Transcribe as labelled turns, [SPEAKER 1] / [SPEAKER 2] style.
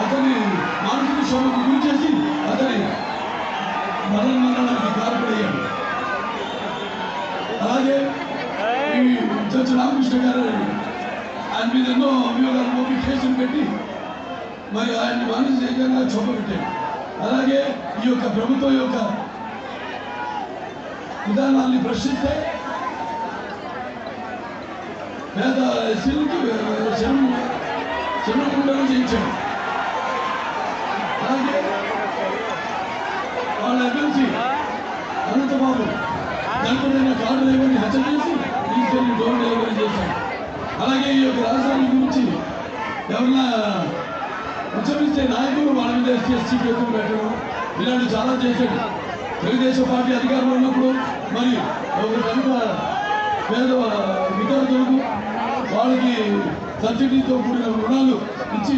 [SPEAKER 1] అతని మానసిక శ్రమకు గురి చేసి అతని మరణానికి కారణమయ్యాడు. అలాగే ఈ జడ్జి రామకృష్ణ గారు ఆయన మీద ఎన్నో అభియోగాలు మోపి కేసులు పెట్టి మరి ఆయన్ని మానసికంగా చూపబెట్టాడు. అలాగే ఈ యొక్క ప్రభుత్వం యొక్క విధానాన్ని ప్రశ్నిస్తే పేద ఎస్సీలకి శరణకుండలు చేయించాడు. అలాగే వాళ్ళ ఎమ్మెల్సీ అనంతబాబు దళితుడైన కారు డ్రైవర్ని హత్య చేసి తీసుకెళ్లి డోర్ డెలివరీ చేశాడు. అలాగే ఈ యొక్క రాజధాని గురించి ఎవరన్నా ఉచ్చరిస్తే నాయకులు వాళ్ళ మీద ఎస్సీ కేసులు పెట్టడం ఇలాంటి చాలా చేశాడు. తెలుగుదేశం పార్టీ అధికారంలో ఉన్నప్పుడు మరి ఒక కనుక పేద విద్యార్థులకు వాళ్ళకి సబ్సిడీతో కూడిన రుణాలు ఇచ్చి